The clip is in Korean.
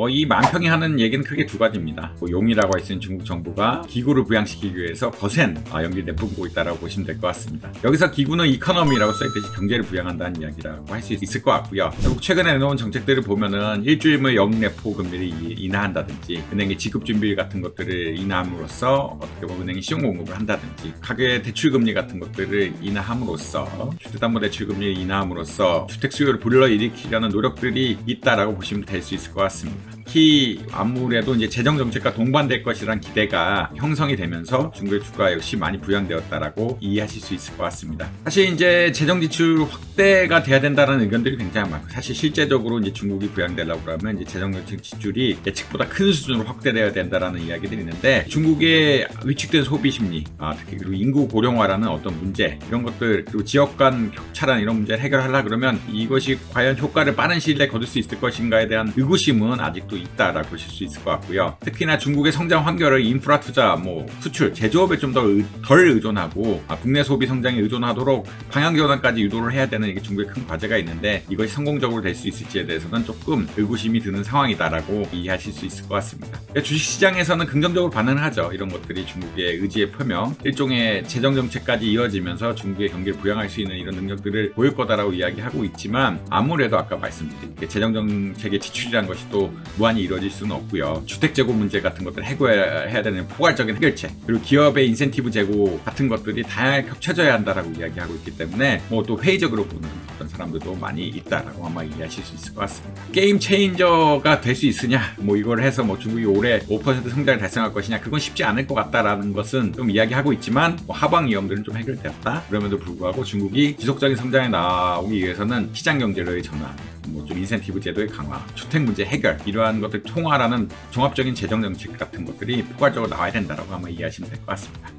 이 만평이 하는 얘기는 크게 두 가지입니다. 용이라고 할 수 있는 중국 정부가 기구를 부양시키기 위해서 거센 연기를 내뿜고 있다고 보시면 될 것 같습니다. 여기서 기구는 이코노미라고 써있듯이 경제를 부양한다는 이야기라고 할 수 있을 것 같고요. 결국 최근에 내놓은 정책들을 보면은 일주일물 영래포 금리를 인하한다든지 은행의 지급준비율 같은 것들을 인하함으로써 어떻게 보면 은행이 시용 공급을 한다든지 가계 대출금리 같은 것들을 인하함으로써 주택담보대출금리를 인하함으로써 주택 수요를 불러일으키려는 노력들이 있다라고 보시면 될 수 있을 것 같습니다. 특히 아무래도 이제 재정 정책과 동반될 것이라는 기대가 형성이 되면서 중국의 주가 역시 많이 부양되었다라고 이해하실 수 있을 것 같습니다. 사실 이제 재정 지출 확대가 돼야 된다는 의견들이 굉장히 많고, 사실 실제적으로 이제 중국이 부양되려고 그러면 이제 재정 정책 지출이 예측보다 큰 수준으로 확대되어야 된다라는 이야기들이 있는데, 중국의 위축된 소비 심리, 특히 그리고 인구 고령화라는 어떤 문제, 이런 것들, 그리고 지역 간 격차라는 이런 문제를 해결하려 그러면 이것이 과연 효과를 빠른 시일 내에 거둘 수 있을 것인가에 대한 의구심은 아직도 있다라고 보실 수 있을 것 같고요. 특히나 중국의 성장 환경을 인프라 투자, 수출, 제조업에 좀 더 덜 의존하고 국내 소비 성장에 의존하도록 방향 전환까지 유도를 해야 되는 이게 중국의 큰 과제가 있는데, 이것이 성공적으로 될 수 있을지에 대해서는 조금 의구심이 드는 상황이다라고 이해하실 수 있을 것 같습니다. 주식시장에서는 긍정적으로 반응을 하죠. 이런 것들이 중국의 의지의 표명, 일종의 재정 정책까지 이어지면서 중국의 경기를 부양할 수 있는 이런 능력들을 보일 거다라고 이야기하고 있지만, 아무래도 아까 말씀드린 재정 정책의 지출이라는 것이 또 무한히 이루어질 수는 없고요. 주택 재고 문제 같은 것들을 해결해야 되는 포괄적인 해결책, 그리고 기업의 인센티브 재고 같은 것들이 다양하게 겹쳐져야 한다라고 이야기하고 있기 때문에 또 회의적으로 보는 어떤 사람들도 많이 있다라고 아마 이해하실 수 있을 것 같습니다. 게임 체인저가 될 수 있으냐, 이걸 해서 중국이 올해 5% 성장을 달성할 것이냐, 그건 쉽지 않을 것 같다라는 것은 좀 이야기하고 있지만, 하방 위험들은 좀 해결되었다. 그럼에도 불구하고 중국이 지속적인 성장에 나오기 위해서는 시장 경제의 전환, 좀 인센티브 제도의 강화, 주택 문제 해결, 이러한 것들 통화라는 종합적인 재정 정책 같은 것들이 포괄적으로 나와야 된다라고 아마 이해하시면 될 것 같습니다.